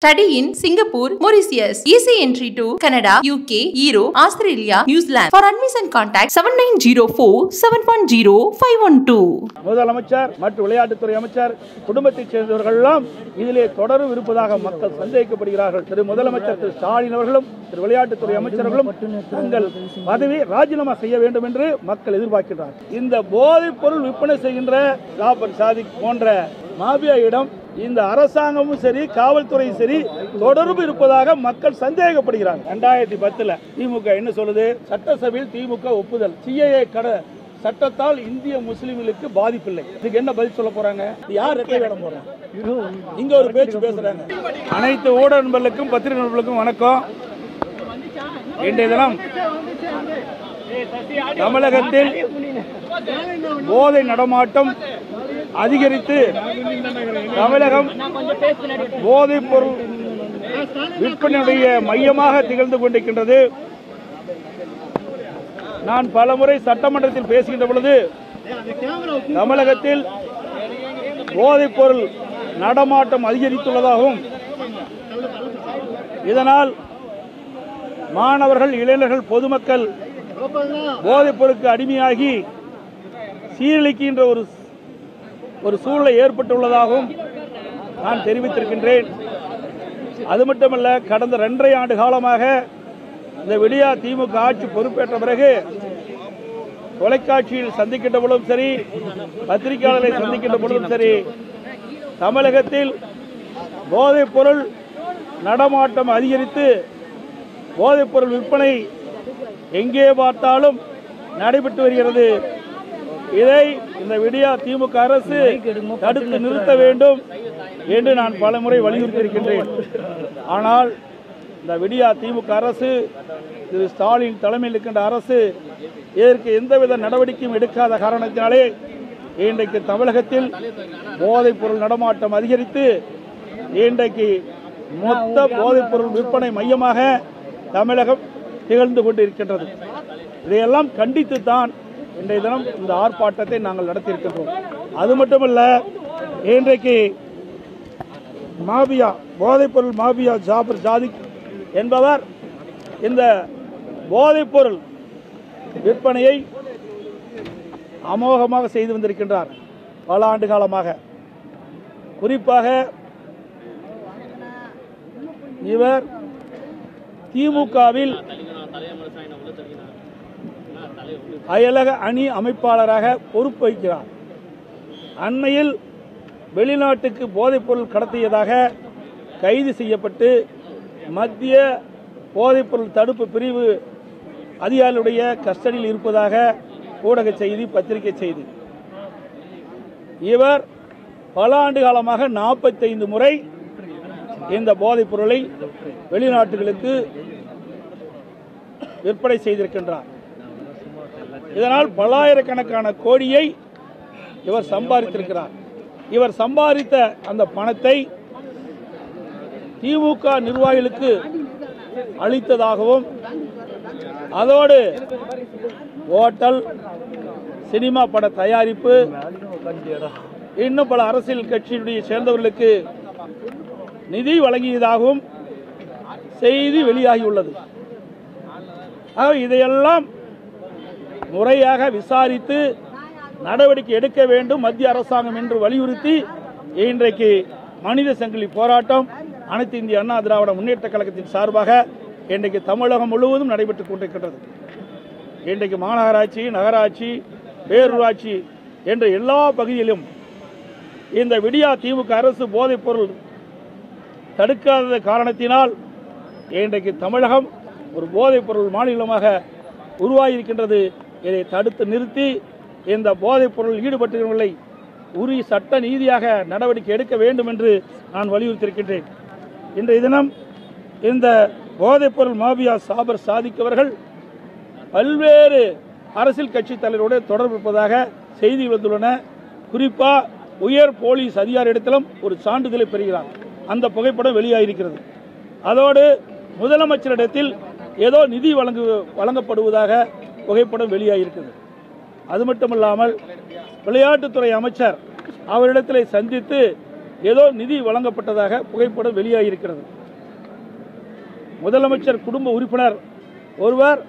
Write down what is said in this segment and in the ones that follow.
Study in Singapore, Mauritius. Easy entry to Canada, UK, Europe, Australia, New Zealand. For admission contact 7904-710-512. முதலமைச்சர் மற்றும் விளையாட்டுத்துறை அமைச்சர் குடும்பத்தைச் சேர்ந்தவர்கள் எல்லாம் இதிலே தொடரும் இருப்பதாக மக்கள் சந்தேகிக்கப்படுகிறார்கள். திரு முதலமைச்சர் திரு ஸ்டாலின் அவர்களும் திரு விளையாட்டுத்துறை அமைச்சர்களும் தங்கள் பதவியை ராஜினாமா செய்ய வேண்டும் என்று மக்கள் எதிர்பார்க்கிறார்கள். இந்த போதைப் பொருள் விற்பனை செய்கின்ற ஜாபர் சாதிக் போன்ற மாபியாவிடம் இந்த அரசாங்கமும் சரி காவல்துறையும் சரி தொடர்பு இருப்பதாக மக்கள் சந்தேகப்படுகிறார். 2010 திமுக என்ன சொல்லுது? சட்டசபையில் திமுக ஒப்புதல் சிஏஏ சட்டத்தால் இந்திய முஸ்லிம்களுக்கு பாதிப்பில்லை. இதுக்கு என்ன பதில் சொல்ல போறாங்க? யார் ரெட்டை வேடம் போறாங்க? இங்க ஒரு பேச்சு பேசுறாங்க. அனைத்து ஊடக நண்பர்களுக்கும் பத்திரிகை நண்பர்களுக்கும் வணக்கம். இன்றைய தினம் தமிழகத்தில் போதை நடமாட்டம் அதிகரித்து தமிழகம் போதைப் பொருள் விற்பனையுடைய மையமாக திகழ்ந்து கொண்டிருக்கின்றது. நான் பலமுறை சட்டமன்றத்தில் பேசுகின்ற பொழுது தமிழகத்தில் போதைப் பொருள் நடமாட்டம் அதிகரித்துள்ளதாகவும் இதனால் மாணவர்கள், இளைஞர்கள், பொதுமக்கள் போதைப் பொருளுக்கு அடிமையாகி சீரழிக்கின்ற ஒரு சூழ்நிலை ஏற்பட்டுள்ளதாகவும் நான் தெரிவித்திருக்கின்றேன். அது மட்டுமல்ல, கடந்த 2.5 ஆண்டு காலமாக இந்த விடியா திமுக ஆட்சி பொறுப்பேற்ற பிறகு தொலைக்காட்சியில் சந்திக்கின்ற பொழுதும் சரி, பத்திரிகையாளர்களை சந்திக்கின்ற பொழுதும் சரி, தமிழகத்தில் போதைப் பொருள் நடமாட்டம் அதிகரித்து போதைப் பொருள் விற்பனை எங்கே பார்த்தாலும் நடைபெற்று வருகிறது. இதை இந்த விடியா திமுக அரசு தடுத்து நிறுத்த வேண்டும் என்று நான் பலமுறை வலியுறுத்தியிருக்கின்றேன். ஆனால் இந்த விடியா திமுக அரசு, திரு ஸ்டாலின் தலைமையில் இருக்கின்ற அரசு இதற்கு எந்தவித நடவடிக்கையும் எடுக்காத காரணத்தினாலே இன்றைக்கு தமிழகத்தில் போதைப் பொருள் நடமாட்டம் அதிகரித்து இன்றைக்கு மொத்த போதைப் பொருள் விற்பனை மையமாக தமிழகம் திகழ்ந்து கொண்டிருக்கின்றது. இதையெல்லாம் கண்டித்துத்தான் இன்றைய தினம் இந்த ஆர்ப்பாட்டத்தை நாங்கள் நடத்தியிருக்கின்றோம். அது மட்டுமல்ல, இன்றைக்கு மாபியா, போதைப் பொருள் மாபியா ஜாபர் சாதிக் என்பவர் இந்த போதைப் பொருள் விற்பனையை அமோகமாக செய்து வந்திருக்கின்றார் பல ஆண்டு காலமாக. குறிப்பாக இவர் திமுகவில் அயலக அணி அமைப்பாளராக பொறுப்பு வகிக்கிறார். அண்மையில் வெளிநாட்டுக்கு போதைப்பொருள் கடத்தியதாக கைது செய்யப்பட்டு மத்திய போதைப்பொருள் தடுப்பு பிரிவு அதிகாரிகளுடைய கஸ்டடியில் இருப்பதாக ஊடக செய்தி, பத்திரிகை செய்தி. இவர் பல ஆண்டு காலமாக 45 முறை இந்த போதைப் பொருளை வெளிநாட்டுகளுக்கு விற்பனை செய்திருக்கின்றார். இதனால் பல்லாயிரக்கணக்கான கோடியை இவர் சம்பாதித்திருக்கிறார். இவர் சம்பாதித்த அந்த பணத்தை திமுக நிர்வாகிகளுக்கு அளித்ததாகவும், அதோடு ஹோட்டல், சினிமா பட தயாரிப்பு, இன்னும் பல அரசியல் கட்சியினுடைய சேர்ந்தவர்களுக்கு நிதி வழங்கியதாகவும் செய்தி வெளியாகியுள்ளது. இதையெல்லாம் முறையாக விசாரித்து நடவடிக்கை எடுக்க வேண்டும் மத்திய அரசாங்கம் என்று வலியுறுத்தி இன்றைக்கு மனித சங்கிலி போராட்டம் அனைத்து இந்திய அண்ணா திராவிட முன்னேற்ற கழகத்தின் சார்பாக இன்றைக்கு தமிழகம் முழுவதும் நடைபெற்றுக் கொண்டிருக்கின்றது. இன்றைக்கு மாநகராட்சி, நகராட்சி, பேரூராட்சி என்ற எல்லா பகுதியிலும் இந்த விடியா திமுக அரசு போதைப் பொருள் தடுக்காத காரணத்தினால் இன்றைக்கு தமிழகம் ஒரு போதைப் பொருள் மாநிலமாக உருவாகியிருக்கின்றது. இதை தடுத்து நிறுத்தி இந்த போதைப் பொருள் ஈடுபட்டுள்ளவர்களை உரிய சட்ட நீதியாக நடவடிக்கை எடுக்க வேண்டும் என்று நான் வலியுறுத்தியிருக்கின்றேன். இன்றைய தினம் இந்த போதைப் பொருள் மாபியா ஜாபர் சாதிக் அவர்கள் பல்வேறு அரசியல் கட்சி தலைவரோடு தொடர்பு இருப்பதாக செய்தி வந்துள்ளன. குறிப்பாக உயர் போலீஸ் அதிகாரியிடத்திலும் ஒரு சான்றிதழை பெறுகிறார். அந்த புகைப்படம் வெளியாகியிருக்கிறது. அதோடு முதலமைச்சரிடத்தில் ஏதோ நிதி வழங்கப்படுவதாக புகைப்படம் வெளியாகியிருக்கிறது. அது மட்டுமல்லாமல் விளையாட்டுத்துறை அமைச்சர் அவரிடத்தில் சந்தித்து ஏதோ நிதி வழங்கப்பட்டதாக புகைப்படம் வெளியாகியிருக்கிறது. முதலமைச்சர் குடும்ப உறுப்பினர் ஒருவர்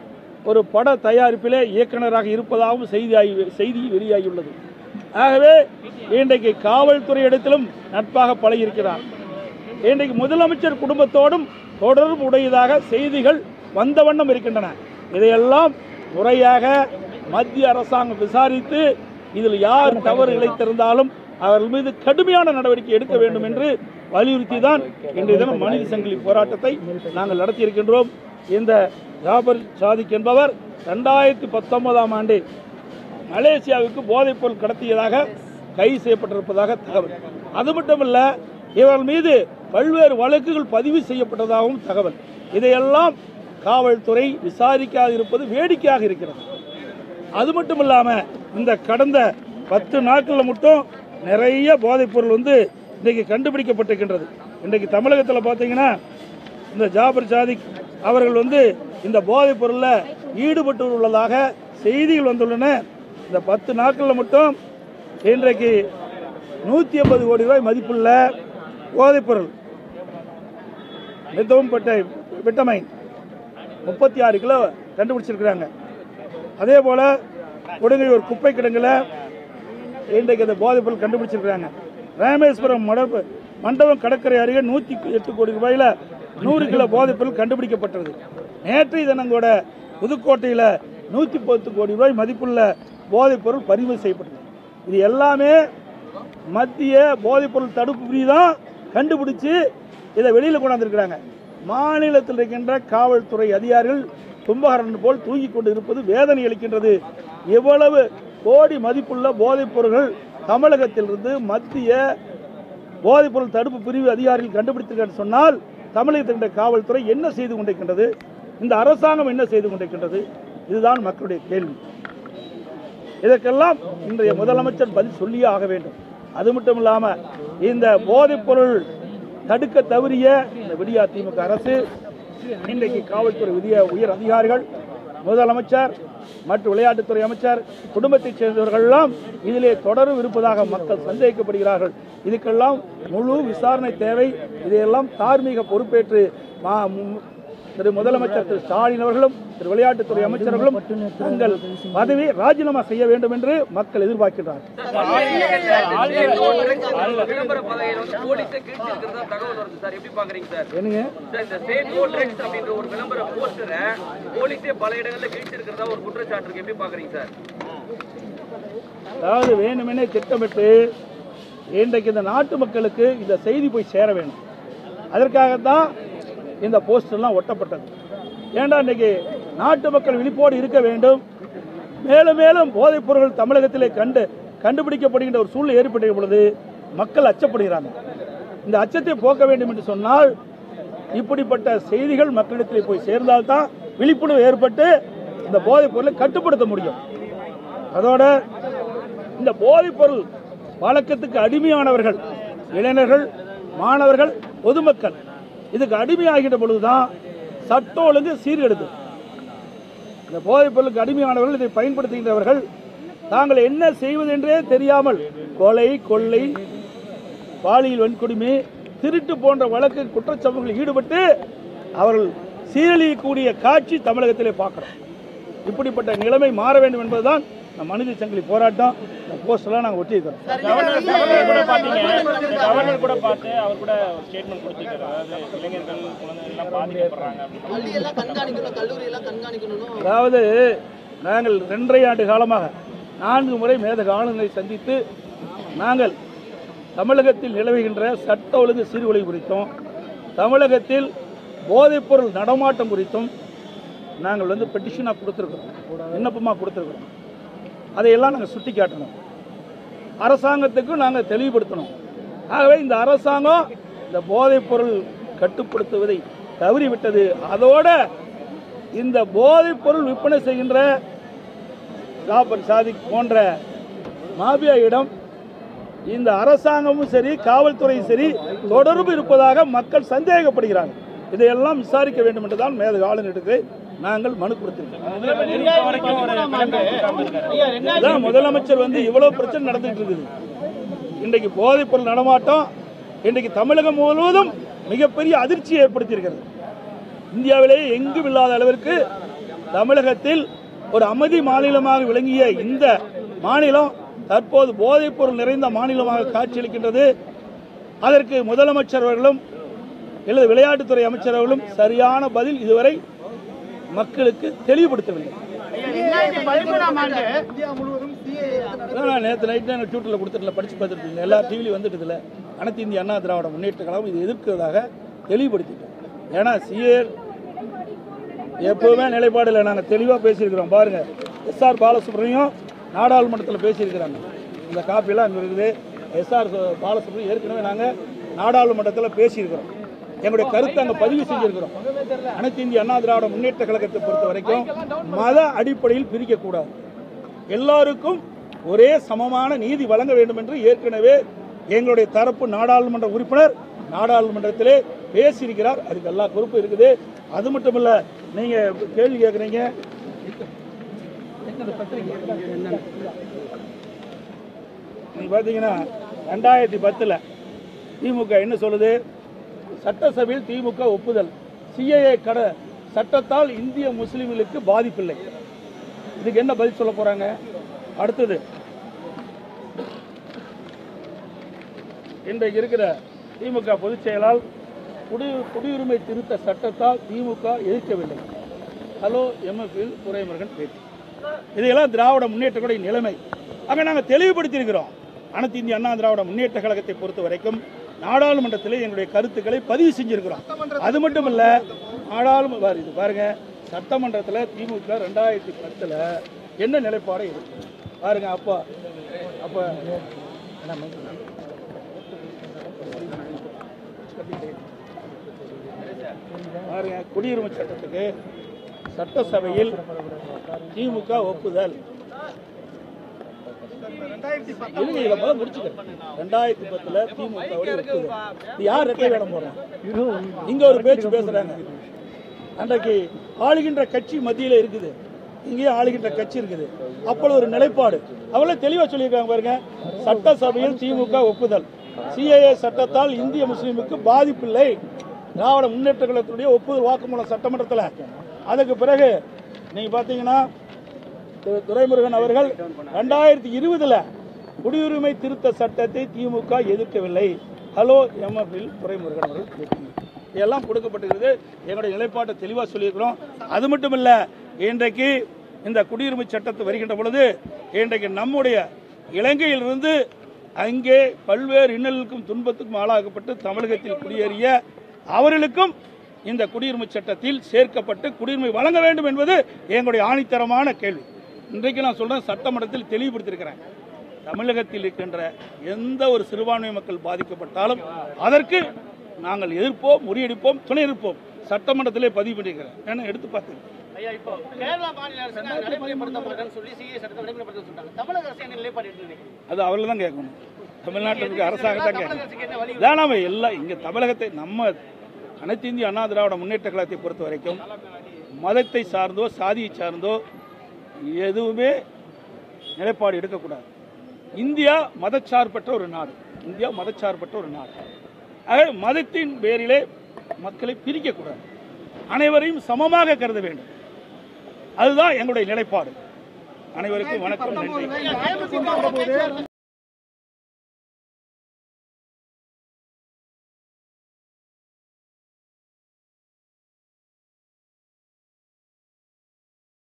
ஒரு பட தயாரிப்பிலே இயக்குநராக இருப்பதாகவும் செய்தி வெளியாகியுள்ளது. ஆகவே இன்றைக்கு காவல்துறை இடத்திலும் நட்பாக பழகியிருக்கிறார். இன்றைக்கு முதலமைச்சர் குடும்பத்தோடும் தொடர்பு உடையதாக செய்திகள் வந்த வண்ணம் இருக்கின்றன. இதையெல்லாம் முறையாக மத்திய அரசாங்கம் விசாரித்து இதில் யார் தவறு இழைத்திருந்தாலும் அவர்கள் மீது கடுமையான நடவடிக்கை எடுக்க வேண்டும் என்று வலியுறுத்தி தான் இன்றைய தினம் மனித சங்கிலி போராட்டத்தை நாங்கள் நடத்தியிருக்கின்றோம். இந்த ஜாபர் சாதிக் என்பவர் 2019ஆம் ஆண்டு மலேசியாவுக்கு போதைப்பொருள் கடத்தியதாக கைது செய்யப்பட்டிருப்பதாக தகவல். அது மட்டுமல்ல, இவர்கள் மீது பல்வேறு வழக்குகள் பதிவு செய்யப்பட்டதாகவும் தகவல். இதையெல்லாம் காவல்துறை விசாரிக்காது இருப்பது வேடிக்கையாக இருக்கிறது. அது மட்டும் இல்லாமல் இந்த கடந்த 10 நாட்களில் மட்டும் நிறைய போதைப்பொருள் இன்றைக்கு கண்டுபிடிக்கப்பட்டிருக்கின்றது. இன்றைக்கு தமிழகத்தில் பார்த்தீங்கன்னா இந்த ஜாபர் சாதிக் அவர்கள் இந்த போதைப் பொருளில் ஈடுபட்டு உள்ளதாக செய்திகள் வந்துள்ளன. இந்த 10 நாட்களில் மட்டும் இன்றைக்கு 150 கோடி ரூபாய் மதிப்புள்ள போதைப்பொருள் மிகவும் விட்டமைன் 36 கிலோ கண்டுபிடிச்சிருக்கிறாங்க. அதே போல் கொடுங்கையூர் குப்பை கிடங்கில் இன்றைக்கு அந்த போதைப்பொருள் கண்டுபிடிச்சிருக்கிறாங்க. ராமேஸ்வரம் மண்டபம் கடற்கரை அருகே 108 கோடி ரூபாயில் 100 கிலோ போதைப்பொருள் கண்டுபிடிக்கப்பட்டது. நேற்றைய தினம் கூட புதுக்கோட்டையில் 110 கோடி ரூபாய் மதிப்புள்ள போதைப்பொருள் பறிமுதல் செய்யப்பட்டது. இது எல்லாமே மத்திய போதைப்பொருள் தடுப்பு பிரிவு தான் கண்டுபிடிச்சு இதை வெளியில் கொண்டாந்துருக்கிறாங்க. மாநிலத்தில் இருக்கின்ற காவல்துறை அதிகாரிகள் கும்பகரன் போல் தூங்கி கொண்டு இருப்பது வேதனை அளிக்கின்றது. எவ்வளவு கோடி மதிப்புள்ள போதைப் பொருள்கள் தமிழகத்திலிருந்து மத்திய போதைப்பொருள் தடுப்பு பிரிவு அதிகாரிகள் கண்டுபிடித்திருக்க சொன்னால் தமிழகத்தின் காவல்துறை என்ன செய்து கொண்டிருக்கின்றது, இந்த அரசாங்கம் என்ன செய்து கொண்டிருக்கின்றது? இதுதான் மக்களுடைய கேள்வி. இதற்கெல்லாம் இன்றைய முதலமைச்சர் பதில் சொல்லியே ஆக வேண்டும். அது மட்டும் இல்லாமல் இந்த போதைப்பொருள் தடுக்க தவறிய இந்த விடியா திமுக அரசு இன்றைக்கு காவல்துறை உயர் அதிகாரிகள், முதலமைச்சர் மற்றும் விளையாட்டுத்துறை அமைச்சர், குடும்பத்தைச் சேர்ந்தவர்கள் எல்லாம் இதிலே தொடர்பு இருப்பதாக மக்கள் சந்தேகிக்கப்படுகிறார்கள். இதுக்கெல்லாம் முழு விசாரணை தேவை. இதையெல்லாம் தார்மீக பொறுப்பேற்று திரு முதலமைச்சர் திரு ஸ்டாலின் அவர்களும் திரு விளையாட்டுத்துறை அமைச்சர்களும் தங்கள் பதவியை ராஜினாமா செய்ய வேண்டும் என்று மக்கள் எதிர்பார்க்கிறார்கள். அதாவது வேணுமெனே திட்டமிட்டு இன்றைக்கு இந்த நாட்டு மக்களுக்கு இந்த செய்தி போய் சேர வேண்டும். அதற்காகத்தான் இந்த போஸ்டர்லாம் ஒட்டப்பட்டது. ஏண்டா இன்றைக்கு நாட்டு மக்கள் விழிப்போடு இருக்க வேண்டும். மேலும் மேலும் போதைப் பொருட்கள் தமிழகத்திலே கண்டுபிடிக்கப்படுகின்ற ஒரு சூழ்நிலை ஏற்பட்ட பொழுது மக்கள் அச்சப்படுகிறாங்க. இந்த அச்சத்தை போக்க வேண்டும் என்று சொன்னால் இப்படிப்பட்ட செய்திகள் மக்களிடத்திலே போய் சேர்ந்தால்தான் விழிப்புணர்வு ஏற்பட்டு இந்த போதைப் பொருளை கட்டுப்படுத்த முடியும். அதோட இந்த போதைப் பொருள் பழக்கத்துக்கு அடிமையானவர்கள், இளைஞர்கள், மாணவர்கள், பொதுமக்கள் இதுக்கு அடிமையாகின்ற பொழுதுதான் சட்ட ஒழுங்கு சீர்கெடுது. இந்த போதைப் பொருளுக்கு அடிமையானவர்கள், இதை பயன்படுத்துகின்றவர்கள் தாங்கள் என்ன செய்வதென்றே தெரியாமல் கொலை, கொள்ளை, பாலியல் வன்கொடுமை, திருட்டு போன்ற வழக்கு குற்றச்சம்பவங்களில் ஈடுபட்டு அவர்கள் சீரழியக்கூடிய காட்சி தமிழகத்திலே பார்க்கிறோம். இப்படிப்பட்ட நிலைமை மாற வேண்டும் என்பதுதான் மனித சங்கிலி போராட்டம். இந்த போஸ்டெல்லாம் நாங்கள் ஒட்டியிருக்கிறோம். கவர்னர் கூட பார்த்து அவர் கூட ஸ்டேட்மெண்ட் கொடுத்திருக்காரு. அதாவது இளைஞர்கள், குழந்தைகள் எல்லாம் பாதிக்கப்படுறாங்க. அதாவது நாங்கள் 2.5 ஆண்டு காலமாக 4 முறை மேதக ஆளுநரை சந்தித்து நாங்கள் தமிழகத்தில் நிலவுகின்ற சட்ட ஒழுங்கு சீர்குலை குறித்தும் தமிழகத்தில் போதைப்பொருள் நடமாட்டம் குறித்தும் நாங்கள் பெட்டிஷனாக கொடுத்துருக்கிறோம், விண்ணப்பமாக கொடுத்துருக்கிறோம். அதையெல்லாம் நாங்கள் சுட்டி காட்டணும், அரசாங்கத்துக்கும் நாங்கள் தெளிவுபடுத்தணும். ஆகவே இந்த அரசாங்கம் இந்த போதைப் பொருள் கட்டுப்படுத்துவதை தவறிவிட்டது. அதோட இந்த போதைப் பொருள் விற்பனை செய்கின்ற ஜாபர் சாதிக் போன்ற மாபியாவிடம் இந்த அரசாங்கமும் சரி, காவல்துறையும் சரி தொடர்பு இருப்பதாக மக்கள் சந்தேகப்படுகிறார்கள். இதையெல்லாம் விசாரிக்க வேண்டும் என்றுதான் மேதக ஆளுநருக்கு நாங்கள் மனு கொடுத்திருக்கோம். முதலமைச்சர் இவ்வளவு பிரச்சனை நடந்துட்டு இருக்குது. இன்றைக்கு போதைப் பொருள் நடமாட்டம் இன்றைக்கு தமிழகம் முழுவதும் மிகப்பெரிய அதிர்ச்சியை ஏற்படுத்தியிருக்கிறது. இந்தியாவிலேயே எங்கும் இல்லாத அளவிற்கு தமிழகத்தில் ஒரு அமைதி மாநிலமாக விளங்கிய இந்த மாநிலம் தற்போது போதைப் பொருள் நிறைந்த மாநிலமாக காட்சியளிக்கின்றது. அதற்கு முதலமைச்சர் அவர்களும் அல்லது விளையாட்டுத்துறை அமைச்சர் அவர்களும் சரியான பதில் இதுவரை மக்களுக்கு தெளிவுபடுத்தவில்லை. நேற்று நைட் ட்விட்டரில் கொடுத்துட்டு படிச்சு பார்த்துருக்கீங்க, எல்லா டிவிலையும் வந்துட்டு இல்லை. அனைத்து இந்திய அண்ணா திராவிட முன்னேற்ற கழகம் இது எதிர்க்கிறதாக தெளிவுபடுத்திட்டோம். ஏன்னா சிஏ எப்பவுமே நிலைப்பாடில் நாங்கள் தெளிவாக பேசியிருக்கிறோம். பாருங்க, எஸ்ஆர் பாலசுப்ரமணியம் நாடாளுமன்றத்தில் பேசியிருக்கிறாங்க. இந்த காப்பியெல்லாம் அங்கே இருக்குது. எஸ்ஆர் பாலசுப்ரமணியம் ஏற்கனவே நாங்கள் நாடாளுமன்றத்தில் பேசியிருக்கிறோம். எங்களுடைய கருத்தை அங்கே பதிவு செஞ்சிருக்கிறோம். அனைத்து இந்திய அண்ணா திராவிட முன்னேற்ற கழகத்தை பொறுத்த வரைக்கும் மத அடிப்படையில் பிரிக்கக்கூடாது, எல்லாருக்கும் ஒரே சமமான நீதி வழங்க வேண்டும் என்று ஏற்கனவே எங்களுடைய தரப்பு நாடாளுமன்ற உறுப்பினர் நாடாளுமன்றத்திலே பேசியிருக்கிறார். அதுக்கு எல்லா பொறுப்பு இருக்குது. அது மட்டும் இல்லை, நீங்கள் கேள்வி கேட்குறீங்க, நீங்கள் பார்த்தீங்கன்னா 2010 திமுக என்ன சொல்லுது? சட்டசபையில் திமுக ஒப்புதல், சிஏஏ சட்டத்தால் இந்திய முஸ்லிம்களுக்கு பாதிப்பில்லை. இதுக்கு என்ன பதில் சொல்ல போறாங்க? அடுத்தது, இன்றைக்கு இருக்கிற திமுக பொதுச் செயலால் குடியுரிமை திருத்த சட்டத்தால் திமுக எதிர்க்கவில்லை. ஹலோ எம்எஃப்இல் துரைமுருகன் பேச்சு. இதையெல்லாம் திராவிட முன்னேற்ற கழக நிலைமை அங்கே நாங்கள் தெளிவுபடுத்தியிருக்கிறோம். அனைத்து இந்திய அண்ணா திராவிட முன்னேற்ற கழகத்தை பொறுத்த வரைக்கும் நாடாளுமன்றத்தில் எங்களுடைய கருத்துக்களை பதிவு செஞ்சிருக்கிறோம். அது மட்டும் இல்ல, இது பாருங்க, சட்டமன்றத்தில் திமுக 2010 என்ன நிலைப்பாடு இருக்கு பாருங்க. அப்ப பாருங்க, குடியுரிமை சட்டத்துக்கு சட்டசபையில் திமுக ஒப்புதல் 2010 திமுக யார் ரெட்டை வேடம் போறாங்க? இங்க ஒரு பேச்சு பேசுறாங்க. அன்றைக்கு ஆளுகின்ற கட்சி மத்தியில் இருக்குது, இங்கேயும் ஆளுகின்ற கட்சி இருக்குது. அப்போ ஒரு நிலைப்பாடு அவளே தெளிவா சொல்லியிருக்காங்க பாருங்க. சட்டசபையில் திமுக ஒப்புதல், சிஏஏ சட்டத்தால் இந்திய முஸ்லிமுக்கு பாதிப்பில்லை. திராவிட முன்னேற்ற கழகத்துடைய ஒப்புதல் வாக்குமூலம் சட்டமன்றத்தில். அதுக்கு பிறகு நீங்க பாத்தீங்கன்னா துரைமுருகன் அவர்கள் 2020 குடியுரிமை திருத்த சட்டத்தை திமுக எதிர்க்கவில்லை. ஹலோ எம்எஃப்இல் துரைமுருகன் அவர்கள் இதெல்லாம் கொடுக்கப்பட்டிருக்கிறது. எங்களுடைய நிலைப்பாட்டை தெளிவாக சொல்லியிருக்கிறோம். அது மட்டும் இல்லை, இன்றைக்கு இந்த குடியுரிமை சட்டத்தை வருகின்ற பொழுது இன்றைக்கு நம்முடைய இலங்கையிலிருந்து அங்கே பல்வேறு இன்னலுக்கும் துன்பத்துக்கும் ஆளாகப்பட்டு தமிழகத்தில் குடியேறிய அவர்களுக்கும் இந்த குடியுரிமை சட்டத்தில் சேர்க்கப்பட்டு குடியுரிமை வழங்க வேண்டும் என்பது எங்களுடைய ஆணித்தரமான கேள்வி. இன்றைக்கு நான் சொல்றேன், சட்டமன்றத்தில் தெளிவுபடுத்தியிருக்கிறேன். தமிழகத்தில் இருக்கின்ற எந்த ஒரு சிறுபான்மை மக்கள் பாதிக்கப்பட்டாலும் அதற்கு நாங்கள் எதிர்ப்போம், முறியடிப்போம், துணை இருப்போம். சட்டமன்றத்திலே பதிவு பண்ணியிருக்கிறேன். ஏன்னா எடுத்து பார்த்தேன். அது அவர்கள் தான் கேட்கணும். தமிழ்நாட்டிற்கு அரசாங்கம் தான் கேட்கணும். தானாமே எல்லாம் இங்கே தமிழகத்தை நம்ம அனைத்து இந்திய அண்ணா திராவிட முன்னேற்ற கழகத்தை பொறுத்த வரைக்கும் மதத்தை சார்ந்தோ சாதியை சார்ந்தோ எதுவுமே நிலைப்பாடு எடுக்கக்கூடாது. இந்தியா மதச்சார்பற்ற ஒரு நாடு. இந்தியா மதச்சார்பற்ற ஒரு நாடு. ஆக மதத்தின் பேரிலே மக்களை பிரிக்கக்கூடாது, அனைவரையும் சமமாக கருத வேண்டும். அதுதான் எங்களுடைய நிலைப்பாடு. அனைவருக்கும் வணக்கம், நன்றி.